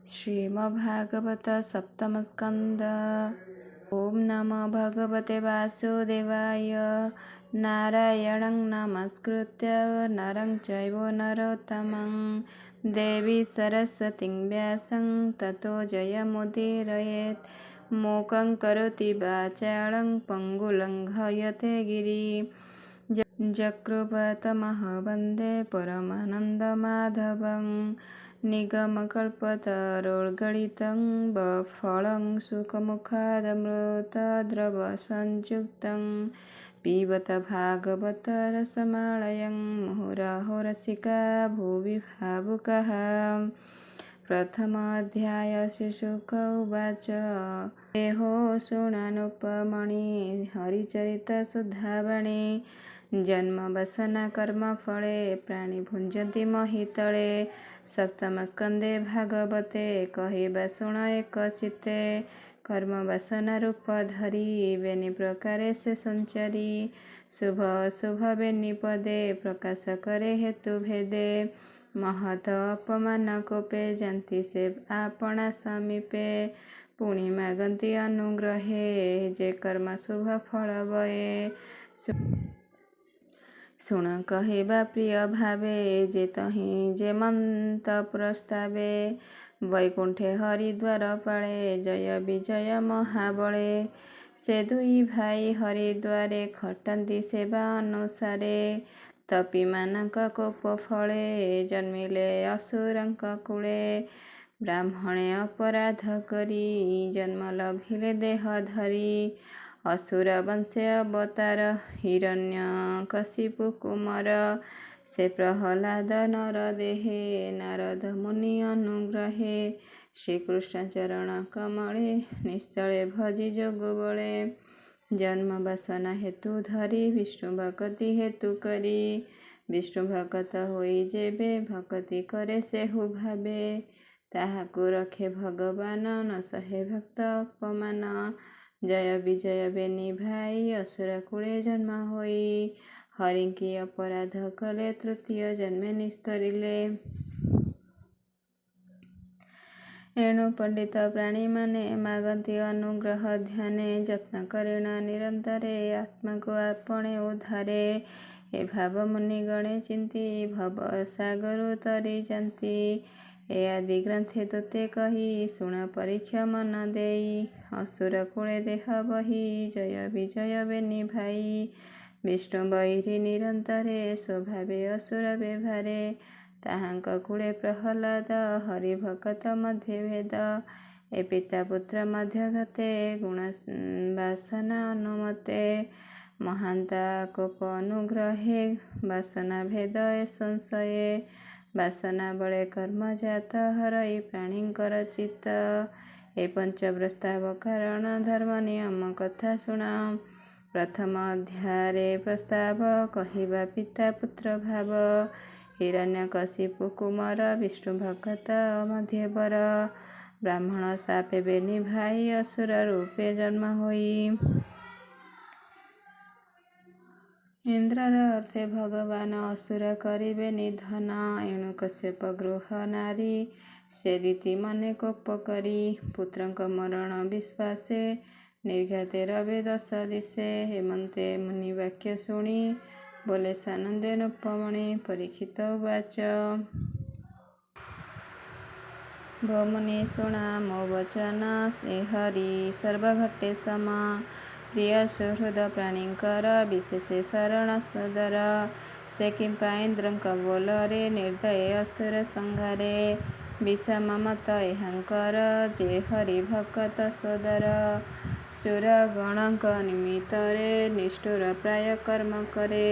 श्रीमद्भागवत सप्तमस्कन्ध। ओम नमो भगवते वासुदेवाय। नारायणं नमस्कृत्य नरं चैव नरोत्तमं देवी सरस्वतीं व्यासं ततो जयमुदीरयेत्। मूकं करोति वाचालं पङ्गुलङ्घयते गिरिं। जकृपतमः वन्दे परमानन्दमाधवं। निगमकल्पतरोर्गलितं फलं सुखमुखादमृतद्रवसंयुक्तं पिबत भागवतरसमालयं मुहुरहो रसिका भुवि भावुकाः। प्रथमाध्याय श्रीशुक उवाच। देहो शृणुनुपमणि हरिचरितसुधावणि। जन्म वासना कर्म फले प्राणी भुञ्जन्ति महितले। सप्तमस्कन्धे भागवते कहिबा शुण एक चित्ते। कर्म वासना रूप धरी बेनि प्रकारे से संचारी। शुभ अशुभ बेनि पदे प्रकाश करे हेतु भेदे। महत अपमान कोपे जान्ति से आपणा समीपे। पुणी मागन्ति अनुग्रहे जे कर्म शुभ फल बये। शुण कहिबा प्रिय भावे जे तहि जे मन्त प्रस्तावे। वैकुंठे हरिद्वार पाळे जय विजय महाबळे। से दुई भाई हरिद्वारे खटन्ति सेवा अनुसारे। तपी मानक कोप फले जन्मिले असुरଙ୍କ कूले। ब्राह्मणे अपराध करी जन्म लभिले देह धरी। असुर वंशे अवतार हिरण्यकशिपु कुमार। से प्रहलाद नर देहे नारद मुनि अनुग्रहे। श्रीकृष्ण चरण कमले निश्चले भजी जोग बळे। जन्म वासना हेतु धरी विष्णु भक्ति हेतु करी। विष्णु भक्त होई जेबे भक्ति करे सेहु भावे। ताहाकु रखे भगवान न सहे भक्त अपमान। जय विजय बेनि भाई असुर कूले जन्म होई। हरिंकी अपराध कले तृतीय जन्मे निस्तरिले। एणु पंडित प्राणी माने मागंती अनुग्रह ध्याने। जत्न करेण निरंतरे आत्मा को आपणे उद्धारे। ए भाव मुनि गणे चिंती भव सागरु तरी जान्ति। ए आदि ग्रंथे तोते कही शुण परीक्षा मन देई। असुर कूले देह बही जय विजय बेनि भाई। विष्णु बैरी निरंतरे स्वभावे असुर व्यवहारे। ताहांक कूले प्रहलाद हरि भक्त मध्य भेद। ए पिता पुत्र मध्य घते गुण वासना अनुमते। महांता कोप अनुग्रहे वासना भेद ए संशये। वासना बळे कर्म जात हरई प्राणींकर चित्त। ए पंच प्रस्ताव कारण धर्म नियम कथा शुण। प्रथम अध्याये प्रस्ताव कहिबा पिता पुत्र भाव। हिरण्यकशिपु कुमार विष्णु भक्त मध्यवर। ब्राह्मण सापे बेनि भाई असुर रूपे जन्म होई। इंद्रर अर्थे भगवान असुर करिबे निधन। एणु कश्यप गृह नारी से रीति मने कोप करी। पुत्रंक मरण विश्वासे निर्घाते रवे दश दिशे। हेमंते मुनि वाक्य शुणी बोले सानंदे नुपमणि। परीक्षित उवाच। भो मुनि शुणा मो वचन। हरि सर्वघटे सम। प्रिय सुहृद प्राणींकर विशेषे शरण सदर। से किंपा इंद्रंक बोलरे निर्दये असुर संहारे। विषम मत एहांकर जे हरि भक्त सोदर। सुर गणक निमित्तरे निष्ठुर प्राय कर्म करे।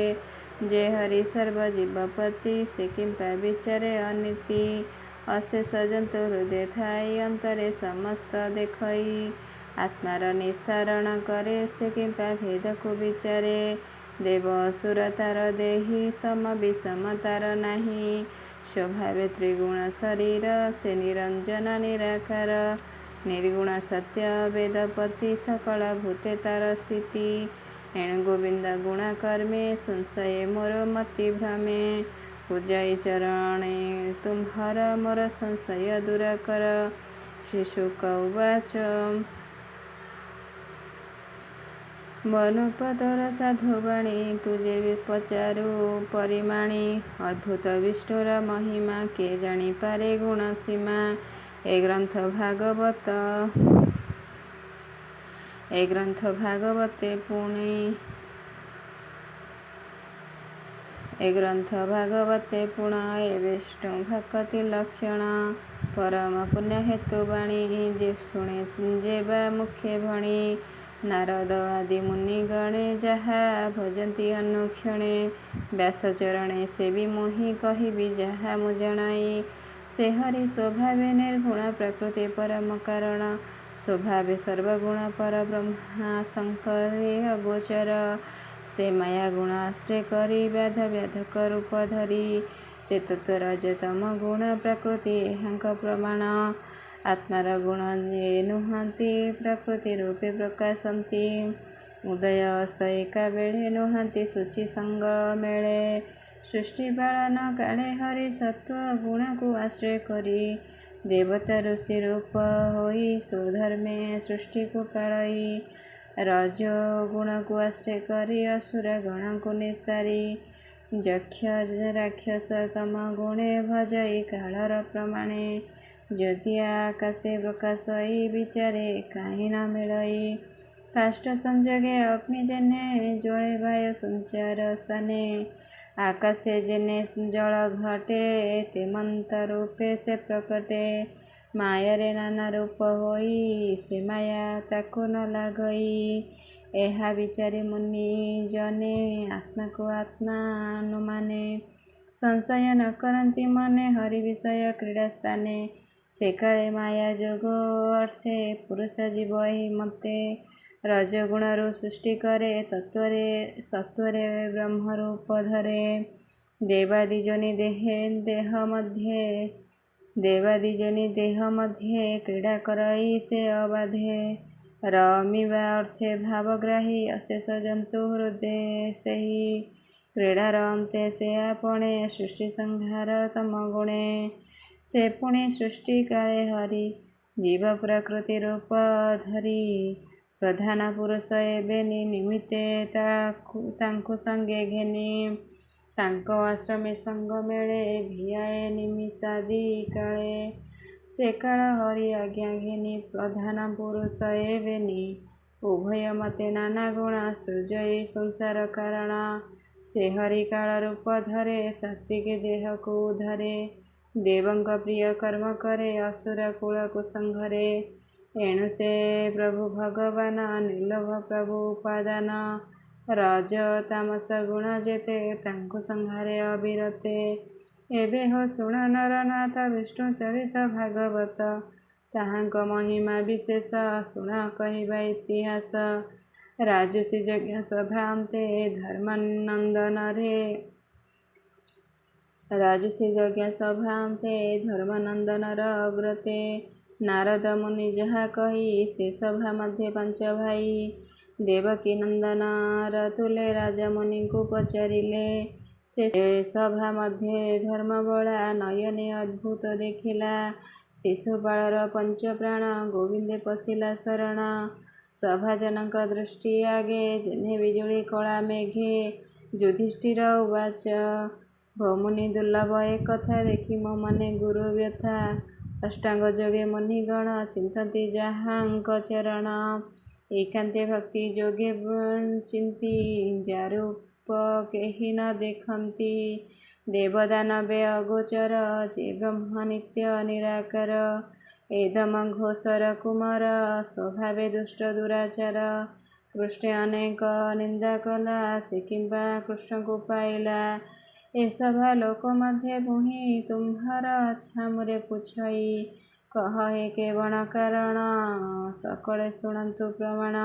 जे हरि सर्वजीवपति से किंपा विचारे अनीति। अशेष जंतु हृदय थाई अंतरे समस्त देखई। आत्मार निस्तारण करे से किंपा भेद को विचारे। देव असुर तार देही सम विषम तार नाही। स्वभावे त्रिगुण शरीर से निरंजन निराकार। निर्गुण सत्य वेदपति सकल भूते तार स्थिति। एणु गोविंद गुणा कर्मे संशये मोर मति भ्रमे। ପୂଜାଇ ଚରଣେ ତୁମ୍ଭର ମୋର ସଂଶୟ ଦୂର କର। ଶ୍ରୀଶୁକ ଉବାଚ ବନୁପତର ସାଧୁବାଣୀ ତୁଜେ ପଚାରୁ ପରିମାଣୀ। ଅଦ୍ଭୁତ ବିଷ୍ଣୁର ମହିମା କେ ଜାଣିପାରେ ଗୁଣ ସୀମା। ଏ ଗ୍ରନ୍ଥ ଭାଗବତେ ପୁଣ ଏ ବିଷ୍ଣୁ ଭକ୍ତି ଲକ୍ଷଣ। ପରମ ପୁଣ୍ୟ ହେତୁ ବାଣୀ ଯେ ଶୁଣେ ଯେ ବା ମୁଖେ ଭଣି। ନାରଦ ଆଦି ମୁନିଗଣେ ଯାହା ଭଜନ୍ତି ଅନୁକ୍ଷଣେ। ବ୍ୟାସ ଚରଣେ ସେବି ମୁହିଁ କହିବି ଯାହା ମୁଁ ଜଣାଇ। ସେ ହରି ସ୍ୱଭାବେ ନିର୍ଗୁଣ ପ୍ରକୃତି ପରମ କାରଣ। ସ୍ୱଭାବେ ସର୍ବଗୁଣ ପର ବ୍ରହ୍ମା ଶଙ୍କରେ ଅଗୋଚର। ସେ ମାୟା ଗୁଣ ଆଶ୍ରୟ କରି ବ୍ୟାଧକ ରୂପ ଧରି। ସେ ତତ୍ତ୍ୱ ରଜତମ ଗୁଣ ପ୍ରକୃତି ଏହାଙ୍କ ପ୍ରମାଣ। ଆତ୍ମାର ଗୁଣ ଯେ ନୁହନ୍ତି ପ୍ରକୃତି ରୂପେ ପ୍ରକାଶନ୍ତି। ଉଦୟ ଅସ୍ତ ଏକା ବେଳେ ନୁହନ୍ତି ଶୁଚି ସଙ୍ଗ ମେଳେ। ସୃଷ୍ଟି ପାଳନ କାଳେ ହରି ସତ୍ତ୍ୱ ଗୁଣକୁ ଆଶ୍ରୟ କରି। ଦେବତା ଋଷି ରୂପ ହୋଇ ସ୍ୱଧର୍ମେ ସୃଷ୍ଟିକୁ ପାଳଇ। ରଜ ଗୁଣକୁ ଆଶ୍ରୟ କରି ଅସୁର ଗଣକୁ ନିସ୍ତାରି। ଯକ୍ଷ ରାକ୍ଷସ ତମ ଗୁଣେ ଭଜଇ କାଳର ପ୍ରମାଣେ। ଯଦି ଆକାଶେ ପ୍ରକାଶ ଏଇ ବିଚାରେ କାହିଁ ନ ମିଳଇ। କାଷ୍ଠ ସଂଯୋଗେ ଅଗ୍ନି ଯେନେ ଜ୍ୱଳେ ବାୟୁ ସଞ୍ଚାର ସ୍ଥାନେ। ଆକାଶେ ଯେନେ ଜଳ ଘଟେ ତେମନ୍ତ ରୂପେ ସେ ପ୍ରକଟେ। ମାୟାରେ ନାନା ରୂପ ହୋଇ ସେ ମାୟା ତାକୁ ନ ଲାଗଇ। ଏହା ବିଚାରି ମୁନି ଜନେ ଆତ୍ମାକୁ ଆତ୍ମା ଅନୁମାନେ। ସଂଶୟ ନ କରନ୍ତି ମନେ ହରି ବିଷୟ କ୍ରୀଡ଼ା ସ୍ଥାନେ। ସେ କାଳେ ମାୟା ଯୋଗ ଅର୍ଥେ ପୁରୁଷ ଜୀବ ଏହି ମତେ। ରଜଗୁଣରୁ ସୃଷ୍ଟି କରେ ସତ୍ୱରେ ବ୍ରହ୍ମ ରୂପ ଧରେ। ଦେବାଦି ଜନି ଦେହ ମଧ୍ୟେ କ୍ରୀଡ଼ା କରଇ ସେ ଅବାଧେ। ରମିବା ଅର୍ଥେ ଭାବଗ୍ରାହୀ ଅଶେଷ ଜନ୍ତୁ ହୃଦେ ସେହି। କ୍ରୀଡ଼ାର ଅନ୍ତେ ସେ ଆପଣା ସୃଷ୍ଟି ସଂହାର ତମ ଗୁଣେ। ସେ ପୁଣି ସୃଷ୍ଟି କାଳେ ହରି ଜୀବ ପ୍ରକୃତି ରୂପ ଧରି। ପ୍ରଧାନ ପୁରୁଷ ଏବେନି ନିମିତ୍ତେ ତାଙ୍କୁ ସଙ୍ଗେ ଘେନି। ତାଙ୍କ ଆଶ୍ରମେ ସଙ୍ଗ ମେଳେ ଭିଆଏ ନିମିଷାଦି କାଳେ। ସେ କାଳ ହରି ଆଜ୍ଞା ଘେନି ପ୍ରଧାନ ପୁରୁଷ ଏବେନି। ଉଭୟ ମତେ ନାନା ଗୁଣ ସୃଜଇ ସଂସାର କାରଣ। ସେ ହରି କାଳ ରୂପ ଧରେ ସାତ୍ୱିକ ଦେହକୁ ଧରେ। ଦେବଙ୍କ ପ୍ରିୟ କର୍ମ କରେ ଅସୁର କୁଳକୁ ସଂଘରେ। ଏଣୁ ସେ ପ୍ରଭୁ ଭଗବାନ ନିର୍ଲୋଭ ପ୍ରଭୁ ଉପାଦାନ। ରଜ ତାମସ ଗୁଣ ଯେତେ ତାଙ୍କୁ ସଂହାରେ ଅବିରତେ। ଏବେ ହୋ ଶୁଣ ନରନାଥ ବିଷ୍ଣୁ ଚରିତ ଭାଗବତ। ତାହାଙ୍କ ମହିମା ବିଶେଷ ଶୁଣ କହିବା ଇତିହାସ। ରାଜସୀ ଯଜ୍ଞ ସଭା ଅନ୍ତେ ଧର୍ମାନନ୍ଦନର ଅଗ୍ରତେ। ନାରଦ ମୁନି ଯାହା କହି ସେ ସଭା ମଧ୍ୟେ ପାଞ୍ଚ ଭାଇ। ଦେବକୀ ନନ୍ଦନର ତୁଲେ ରାଜା ମୁନିଙ୍କୁ ପଚାରିଲେ। ସେ ସଭା ମଧ୍ୟେ ଧର୍ମବଳା ନୟନେ ଅଦ୍ଭୁତ ଦେଖିଲା। ଶିଶୁପାଳର ପଞ୍ଚପ୍ରାଣ ଗୋବିନ୍ଦେ ପଶିଲା ଶରଣ। ସଭାଜନଙ୍କ ଦୃଷ୍ଟି ଆଗେ ଯେହ୍ନେ ବିଜୁଳି କଳା ମେଘେ। ଯୁଧିଷ୍ଠିର ଉବାଚ ଭୋମୁନି ଦୁର୍ଲଭ ଏ କଥା ଦେଖି ମୋ ମନେ ଗୁରୁ ବ୍ୟଥା। ଅଷ୍ଟାଙ୍ଗ ଯୋଗେ ମୁନିଗଣ ଚିନ୍ତନ୍ତି ଯାହାଙ୍କ ଚରଣ। ଏକାନ୍ତେ ଭକ୍ତି ଯୋଗେ ଚିନ୍ତି ଯାରୂପ କେହି ନ ଦେଖନ୍ତି। ଦେବଦାନବେ ଅଗୋଚର ଯେ ବ୍ରହ୍ମ ନିତ୍ୟ ନିରାକାର। ଏଦମ ଘୋଷର କୁମାର ସ୍ୱଭାବେ ଦୁଷ୍ଟ ଦୁରାଚାର। କୃଷ୍ଣେ ଅନେକ ନିନ୍ଦା କଲା ସେ କିମ୍ବା କୃଷ୍ଣଙ୍କୁ ପାଇଲା। ଏ ସଭା ଲୋକ ମଧ୍ୟେ ପୁଣି ତୁମ୍ଭର ଛାମୁରେ ପୁଛଇ। କହ ଏ କେବଳ କାରଣ ସକଳେ ଶୁଣନ୍ତୁ ପ୍ରମାଣ।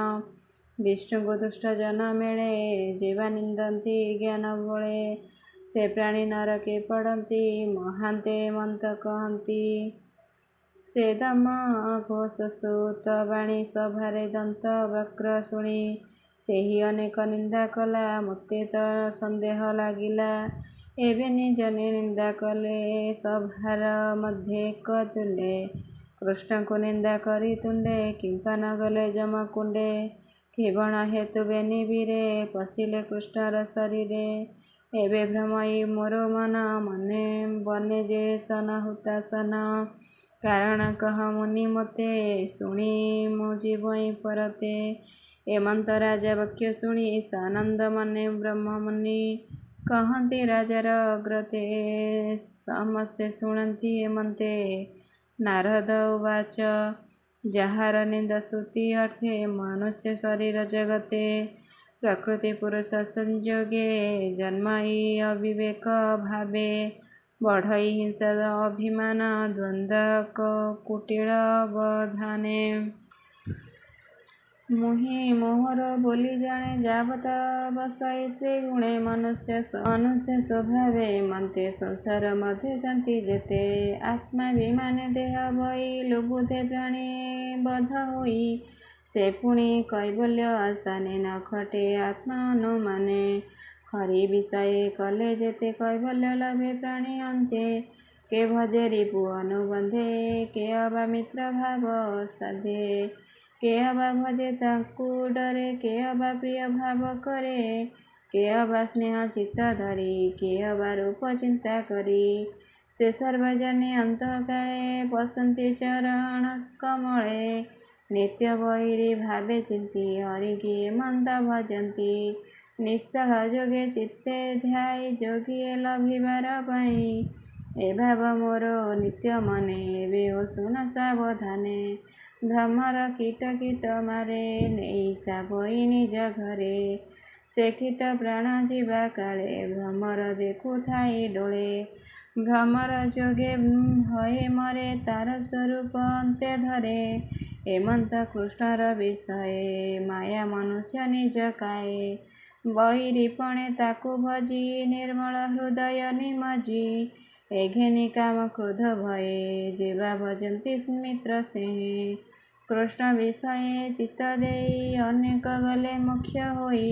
ବିଷ୍ଣୁଙ୍କୁ ଦୁଷ୍ଟ ଜନ ମେଳେ ଯେ ବା ନିନ୍ଦନ୍ତି ଜ୍ଞାନ ବଳେ। ସେ ପ୍ରାଣୀ ନରକେ ପଡ଼ନ୍ତି ମହାନ୍ତେ ମନ୍ତ କହନ୍ତି। ସେ ଦମ ଘୋଷ ସୂତ ବାଣୀ ସଭାରେ ଦନ୍ତ ବକ୍ର ଶୁଣି। ସେହି ଅନେକ ନିନ୍ଦା କଲା ମୋତେ ତ ସନ୍ଦେହ ଲାଗିଲା। ଏବେ ନିଜନେ ନିନ୍ଦା କଲେ ସଭାର ମଧ୍ୟ ଏକ ତୁଣ୍ଡେ। କୃଷ୍ଣଙ୍କୁ ନିନ୍ଦା କରି ତୁଣ୍ଡେ କିମ୍ପା ନ ଗଲେ ଯମକୁଣ୍ଡେ। କେବଳ ହେତୁ ବେନିବିରେ ପଶିଲେ କୃଷ୍ଣର ଶରୀରେ। ଏବେ ଭ୍ରମଇ ମୋର ମନ ମନେ ବନେ ଯେ ସନ ହୁତାସନ। କାରଣ କହ ମୁନି ମୋତେ ଶୁଣି ମୁଁ ଯିବଇଁ ପରତେ। ଏମନ୍ତ ରାଜା ବାକ୍ୟ ଶୁଣି ସାନନ୍ଦ ମନେ ବ୍ରହ୍ମମୁନି। କହନ୍ତି ରାଜାର ଅଗ୍ରତେ ସମସ୍ତେ ଶୁଣନ୍ତି ଏମନ୍ତେ। ନାରଦ ଉବାଚ ଯାହାର ନିନ୍ଦା ସ୍ତୁତି ଅର୍ଥେ ମନୁଷ୍ୟ ଶରୀର ଜଗତେ। ପ୍ରକୃତି ପୁରୁଷ ସଂଯୋଗେ ଜନ୍ମଇ ଅବିବେକ ଭାବେ। ବଢ଼ଇ ହିଂସା ଅଭିମାନ ଦ୍ୱନ୍ଦ୍ୱ କୁଟିଳ ବଧାନେ। ମୁହିଁ ମୋହର ବୋଲି ଜାଣେ ଯାବତ ବସଇ ତ୍ରିଗୁଣେ। ମନୁଷ୍ୟ ସ୍ୱଭାବେ ଏମନ୍ତେ ସଂସାର ମଧ୍ୟ ଶାନ୍ତି ଯେତେ। ଆତ୍ମାଭିମାନେ ଦେହ ଭଇ ଲୁବୁଧେ ପ୍ରାଣୀ ବଧ ହୋଇ। ସେ ପୁଣି କୈବଲ୍ୟ ଆସ୍ଥାନେ ନ ଖଟେ ଆତ୍ମା ଅନୁମାନେ। ହରି ବିଷୟ କଲେ ଯେତେ କୈବଲ୍ୟ ଲଭେ ପ୍ରାଣୀ ଅନ୍ତେ। କେ ଭଜେ ରିପୁ ଅନୁବନ୍ଧେ କେ ଅବା ମିତ୍ର ଭାବ ସାଧେ। କେ ଅବା ଭଜେ ତାକୁ ଡରେ କେ ଅବା ପ୍ରିୟ ଭାବ କରେ। କେ ଅବା ସ୍ନେହ ଚିତ୍ତ ଧରି କେ ଅବା ରୂପ ଚିନ୍ତା କରି। ସେ ସର୍ବଜନେ ଅନ୍ତକାଳେ ପଶନ୍ତି ଚରଣ କମଳେ। ନିତ୍ୟ ବୈରୀ ଭାବେ ଚିନ୍ତି ହରିକି ଏମନ୍ତ ଭଜନ୍ତି। ନିଶ୍ଚଳ ଯୋଗେ ଚିତ୍ତେ ଧ୍ୟାଇ ଯୋଗିଏ ଲଭିବାର ପାଇଁ। ଏ ଭାବ ମୋର ନିତ୍ୟ ମନେ ଏବେ ଓ ଶୁଣ ସାବଧାନେ। ଭ୍ରମର କୀଟ କୀଟ ମାରେ ନେଇ ସାବଇ ନିଜ ଘରେ। ସେ କୀଟ ପ୍ରାଣ ଯିବା କାଳେ ଭ୍ରମର ଦେଖୁଥାଇ ଡୋଳେ। ଭ୍ରମର ଯୋଗେ ହଏ ମରେ ତାର ସ୍ୱରୂପ ଅନ୍ତେ ଧରେ। ଏମନ୍ତ କୃଷ୍ଣର ବିଷୟ ମାୟା ମନୁଷ୍ୟ ନିଜ କାଏ। ବୈରୀପଣେ ତାକୁ ଭଜି ନିର୍ମଳ ହୃଦୟ ନିମଜି। ଏ ଘେନି କାମ କ୍ରୋଧ ଭୟେ ଯେବା ଭଜନ୍ତି ମିତ୍ର ସ୍ନେହେ। କୃଷ୍ଣ ବିଷୟେ ଚିତ୍ତ ଦେଇ ଅନେକ ଗଲେ ମୋକ୍ଷ ହୋଇ।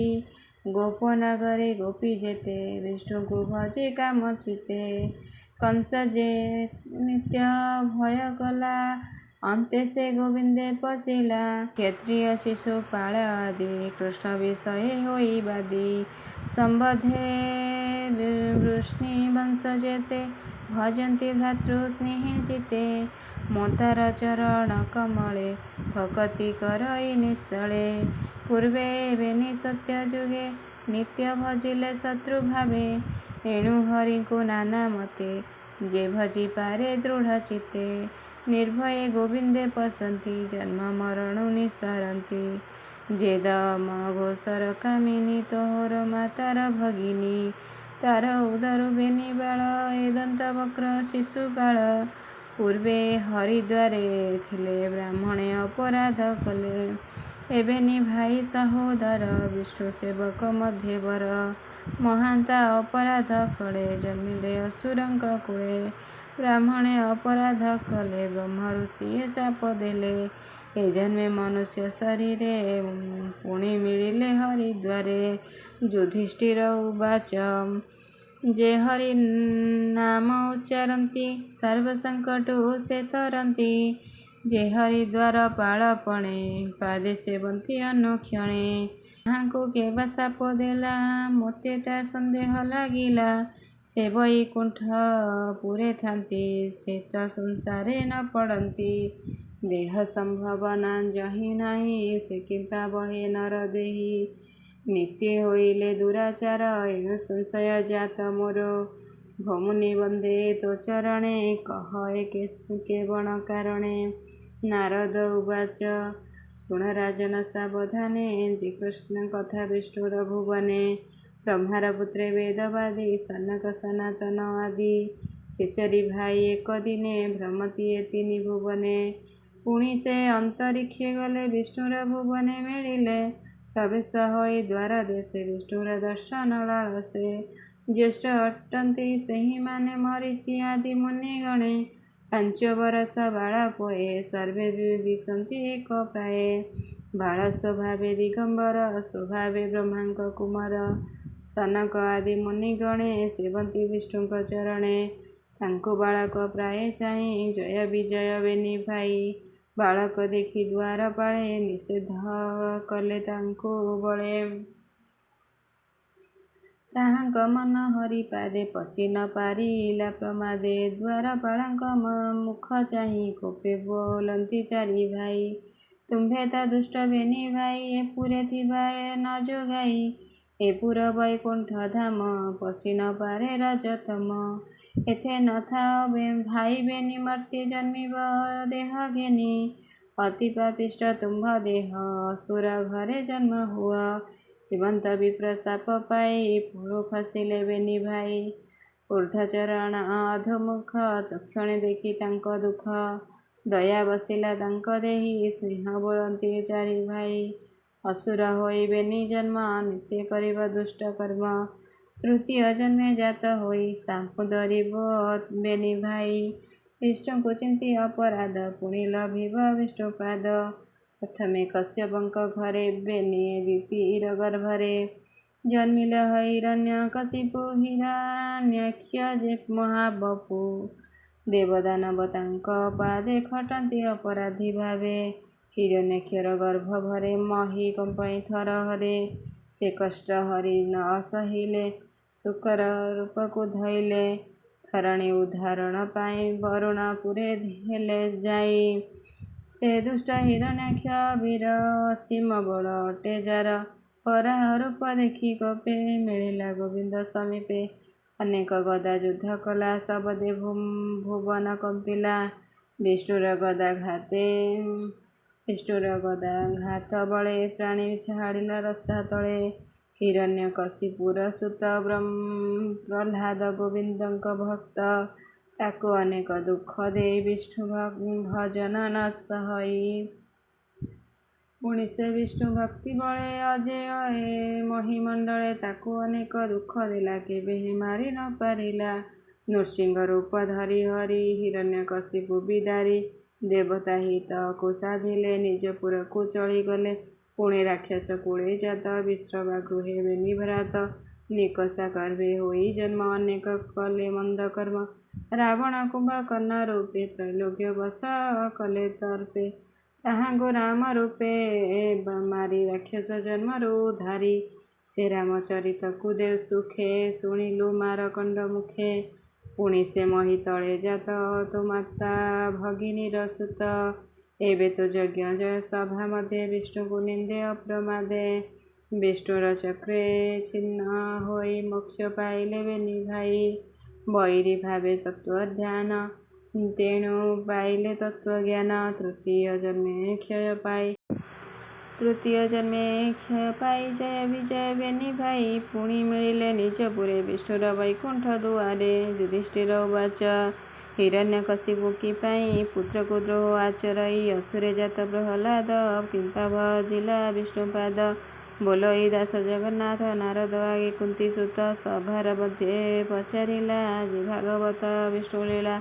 ଗୋପ ନଗରେ ଗୋପୀ ଯେତେ ବିଷ୍ଣୁଙ୍କୁ ଭଜି କାମ ଚିତେ। କଂସ ଯେ ନିତ୍ୟ ଭୟ କଲା ଅନ୍ତେ ସେ ଗୋବିନ୍ଦେ ପଶିଲା। କ୍ଷତ୍ରିୟ ଶିଶୁପାଳ ଆଦି କୃଷ୍ଣ ବିଷୟେ ହୋଇ ବାଦି। ସମ୍ବନ୍ଧେ ବୃଷ୍ଣି ବଂଶ ଯେତେ ଭଜନ୍ତି ଭ୍ରାତୃ ସ୍ନେହେ ଚିତ୍ତେ। ମୁଁ ତାର ଚରଣ କମଳେ ଭକତି କରଇ ନିଶ୍ଚଳେ। ପୂର୍ବେ ବେନି ସତ୍ୟ ଯୁଗେ ନିତ୍ୟ ଭଜିଲେ ଶତ୍ରୁ ଭାବେ। ଏଣୁ ହରିଙ୍କୁ ନାନା ମତେ ଯେ ଭଜି ପାରେ ଦୃଢ଼ ଚିତ୍ତେ। ନିର୍ଭୟେ ଗୋବିନ୍ଦେ ପଶନ୍ତି ଜନ୍ମ ମରଣୁ ନିସ୍ତରନ୍ତି। ଯେ ଦମ ଘୋଷର କାମିନୀ ତୋହର ମାତାର ଭଗିନୀ। ତାର ଉଦରୁ ବେନି ବାଳ ଏ ଦନ୍ତ ବକ୍ର ଶିଶୁପାଳ। ପୂର୍ବେ ହରିଦ୍ୱାରେ ଥିଲେ ବ୍ରାହ୍ମଣେ ଅପରାଧ କଲେ। ଏବେନି ଭାଇ ସହୋଦର ବିଷ୍ଣୁ ସେବକ ମଧ୍ୟ ବର। ମହାନ୍ତା ଅପରାଧ ଫଳେ ଜନ୍ମିଲେ ଅସୁରଙ୍କ କୁଳେ। ବ୍ରାହ୍ମଣେ ଅପରାଧ କଲେ ବ୍ରହ୍ମ ଋଷିଏ శాପ ଦେଲେ। ଏ ଜନ୍ମେ ମନୁଷ୍ୟ ଶରୀରେ ପୁଣି ମିଳିଲେ ହରିଦ୍ୱାରେ। ଯୁଧିଷ୍ଠିର ଉବାଚ ଯେ ହରି ନାମ ଉଚ୍ଚାରନ୍ତି ସର୍ବ ସଙ୍କଟୁ ସେ ତରନ୍ତି। ଯେ ହରିଦ୍ୱାର ପାଳପଣେ ପାଦେ ସେବନ୍ତି ଅନୁକ୍ଷଣେ। ତାହାଙ୍କୁ କେବା ଶାପ ଦେଲା ମୋତେ ତା ସନ୍ଦେହ ଲାଗିଲା। ସେ ବୈକୁଣ୍ଠ ପୁରେ ଥାନ୍ତି ସେ ତ ସଂସାରେ ନ ପଡ଼ନ୍ତି। ଦେହ ସମ୍ଭାବନା ଯହିଁ ନାହିଁ ସେ କିମ୍ପା ବହେ ନର ଦେହି। ନିତ୍ୟ ହୋଇଲେ ଦୁରାଚାର ଏଣୁ ସଂଶୟ ଜାତ ମୋର। ଭମୁନି ବନ୍ଦେ ତୋ ଚରଣେ କହ ଏ କେବଳ କାରଣେ। ନାରଦ ଉବାଚ ଶୁଣ ରାଜନ ସାବଧାନେ। ଯେ କୃଷ୍ଣ କଥା ବିଷ୍ଣୁର ଭୁବନେ। ବ୍ରହ୍ମାର ପୁତ୍ରେ ବେଦବାଦୀ ସନକ ସନାତନ ଆଦି। ସେ ଚାରି ଭାଇ ଏକ ଦିନେ ଭ୍ରମତିଏ ତିନି ଭୁବନେ। ପୁଣି ସେ ଅନ୍ତରିକ୍ଷେ ଗଲେ ବିଷ୍ଣୁର ଭୁବନେ ମିଳିଲେ। ପ୍ରବେଶ ହୋଇ ଦ୍ୱାର ଦେଶେ ବିଷ୍ଣୁର ଦର୍ଶନ ଲାଳସେ। ଜ୍ୟେଷ୍ଠ ଅଟନ୍ତି ସେହିମାନେ ମରିଚି ଆଦି ମୁନିଗଣେ। 5 ବରଷ ବାଳପୋଏ ସର୍ବେ ଦିଶନ୍ତି ଏକ ପ୍ରାଏ। ବାଳ ସ୍ୱଭାବେ ଦିଗମ୍ବର ସ୍ୱଭାବେ ବ୍ରହ୍ମାଙ୍କ କୁମାର। ସନକ ଆଦି ମୁନିଗଣେ ସେବନ୍ତି ବିଷ୍ଣୁଙ୍କ ଚରଣେ। ତାଙ୍କୁ ବାଳକ ପ୍ରାୟ ଚାହିଁ ଜୟ ବିଜୟ ବେନି ଭାଇ। ବାଳକ ଦେଖି ଦ୍ୱାର ପାଳେ ନିଷେଧ କଲେ ତାଙ୍କୁ ବଳେ। ତାହାଙ୍କ ମନ ହରି ପାଦେ ପଶି ନ ପାରିଲା ପ୍ରମାଦେ। ଦ୍ୱାରପାଳଙ୍କ ମୁଖ ଚାହିଁ କୋପେ ବୋଲନ୍ତି ଚାରି ଭାଇ। ତୁମ୍ଭେ ତ ଦୁଷ୍ଟ ବେନି ଭାଇ ଏପୁରେ ଥିବା ନ ଯୋଗାଇ। ଏପୁର ବୈକୁଣ୍ଠ ଧାମ ପଶି ନ ପାରେ ରଜତମ। ଏଥେ ନ ଥାଅ ଭାଇ ବେନି ମର୍ତ୍ତ୍ୟ ଜନ୍ମିବ ଦେହ ଘେନି। ଅତି ପାପିଷ୍ଠ ତୁମ୍ଭ ଦେହ ଅସୁର ଘରେ ଜନ୍ମ ହୁଅ। ହିମନ୍ତ ବିପ୍ର ଶାପ ପାଇ ପୁରୁ ଖସିଲେ ବେନି ଭାଇ। ଊର୍ଦ୍ଧ୍ୱଚରଣ ଅଧୋମୁଖ ତକ୍ଷଣେ ଦେଖି ତାଙ୍କ ଦୁଃଖ। ଦୟା ବସିଲା ତାଙ୍କ ଦେହି ସ୍ନେହ ବୋଲନ୍ତି ଚାରି ଭାଇ। ଅସୁର ହୋଇ ବେନି ଜନ୍ମ ନିତ୍ୟ କରିବ ଦୁଷ୍ଟ କର୍ମ। ତୃତୀୟ ଜନ୍ମେ ଜାତ ହୋଇ ତାଙ୍କୁ ଧରିବ ବେନି ଭାଇ। ବିଷ୍ଣୁଙ୍କୁ ଚିନ୍ତି ଅପରାଧ ପୁଣି ଲଭିବ ବିଷ୍ଣୁପାଦ। ପ୍ରଥମେ କଶ୍ୟପଙ୍କ ଘରେ ବେନି ଦ୍ୱିତୀର ଗର୍ଭରେ। ଜନ୍ମିଲ ହିରଣ୍ୟକଶିପୁ ହିରଣ୍ୟାକ୍ଷ ଯେ ମହାବପୁ। ଦେବଦାନବ ତାଙ୍କ ପାଦେ ଖଟନ୍ତି ଅପରାଧୀ ଭାବେ। ହିରଣ୍ୟାକ୍ଷର ଗର୍ଭ ଭରେ ମହି କମ୍ପାଇ ଥରହରେ। ସେ କଷ୍ଟ ହରି ନ ସହିଲେ ଶୂକର ରୂପକୁ ଧଇଲେ। ଧରଣୀ ଉଦ୍ଧାରଣ ପାଇଁ ବରୁଣପୁରେ ହେଲେ ଯାଇ। ସେ ଦୁଷ୍ଟ ହିରଣ୍ୟାକ୍ଷ ବୀର ଅସୀମ ବଳ ଅଟେ ଯାର। ବରାହ ରୂପ ଦେଖି କୋପେ ମିଳିଲା ଗୋବିନ୍ଦ ସମୀପେ। ଅନେକ ଗଦା ଯୁଦ୍ଧ କଲା ଶବଦେ ଭୁବନ କମ୍ପିଲା। ବିଷ୍ଣୁର ଗଦା ଘାତ ବଳେ ପ୍ରାଣୀ ଛାଡ଼ିଲା ରସା ତଳେ। ହିରଣ୍ୟକଶିପୁର ସୁତ ପ୍ରହ୍ଲାଦ ଗୋବିନ୍ଦଙ୍କ ଭକ୍ତ। ତାକୁ ଅନେକ ଦୁଃଖ ଦେଇ ବିଷ୍ଣୁ ଭଜନ ନ ସହଇ। ପୁଣି ସେ ବିଷ୍ଣୁ ଭକ୍ତି ବଳେ ଅଜେୟ ଏ ମହିମଣ୍ଡଳେ। ତାକୁ ଅନେକ ଦୁଃଖ ଦେଲା କେବେହେଁ ମାରି ନ ପାରିଲା। ନୃସିଂହ ରୂପ ଧରି ହରି ହିରଣ୍ୟକଶିପୁ ବିଦାରି। ଦେବତା ହିତକୁ ସାଧିଲେ ନିଜ ପୁରକୁ ଚଳିଗଲେ। ପୁଣି ରାକ୍ଷସ କୁଳେ ଜାତ ବିଶ୍ରବା ଗୃହେ ବେନି ଭ୍ରାତ। ନିକଷା ଗର୍ଭେ ହୋଇ ଜନ୍ମ ଅନେକ କଲେ ମନ୍ଦ କର୍ମ। ରାବଣ କୁମ୍ଭକର୍ଣ୍ଣ ରୂପେ ତ୍ରୈଲୋକ୍ୟ ବଶ କଲେ ତର୍ପେ। ତାହାଙ୍କୁ ରାମ ରୂପେ ମାରି ରାକ୍ଷସ ଜନ୍ମରୁ ଉଦ୍ଧାରି। ସେ ରାମଚରିତକୁ ଦେଉ ସୁଖେ ଶୁଣିଲୁ ମାରକଣ୍ଡ ମୁଖେ। ପୁଣି ସେ ମହି ତଳେ ଜାତ ତୁ ମାତା ଭଗିନୀର ସୁତ। ଏବେ ତୁ ଯଜ୍ଞ ଜୟ ସଭା ମଧ୍ୟେ ବିଷ୍ଣୁଙ୍କୁ ନିନ୍ଦେ ଅପ୍ରମାଦେ। ବିଷ୍ଣୁର ଚକ୍ରେ ଛିନ୍ନ ହୋଇ ମୋକ୍ଷ ପାଇଲେ ବେନି ଭାଇ। ବୈରୀ ଭାବେ ତତ୍ତ୍ୱଧ୍ୟାନ ତେଣୁ ପାଇଲେ ତତ୍ତ୍ୱଜ୍ଞାନ। ତୃତୀୟ ଜନ୍ମେ କ୍ଷୟ ପାଇ ଜୟ ବିଜୟ ବେନି ଭାଇ। ପୁଣି ମିଳିଲେ ନିଜପୁରେ ବିଷ୍ଣୁର ବୈକୁଣ୍ଠ ଦୁଆରେ। ଯୁଧିଷ୍ଠିର ଉବାଚ ହିରଣ୍ୟକଶିପୁ କି ପାଇଁ ପୁତ୍ରକୁ ଦ୍ରୋହ ଆଚରଇ। ଅସୁରେ ଜାତ ପ୍ରହ୍ଲାଦ କିମ୍ପା ଭଜିଲା ବିଷ୍ଣୁପାଦ। ବୋଲ ଏଇ ଦାସ ଜଗନ୍ନାଥ ନାରଦ ଆଗେ କୁନ୍ତିସୁତ। ସଭାର ମଧ୍ୟେ ପଚାରିଲା ଯେ ଭାଗବତ ବିଷ୍ଣୁଲୀଳା।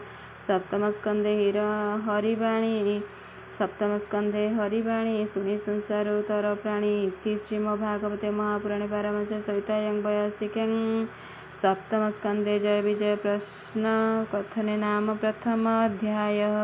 ସପ୍ତମସ୍କନ୍ଧେ ହରିବାଣୀ ଶୁଣି ସଂସାର ତର ପ୍ରାଣୀ। ଇତି ଶ୍ରୀମଦ୍ଭାଗବତେ ମହାପୁରାଣେ ପାରମହଂସ୍ୟ ସଂହିତାୟାଂ ବୈୟାସିକ୍ୟାଂ ସପ୍ତମସ୍କନ୍ଧେ ଜୟ ବିଜୟ ପ୍ରଶ୍ନ କଥନେ ନାମ ପ୍ରଥମ ଅଧ୍ୟାୟଃ।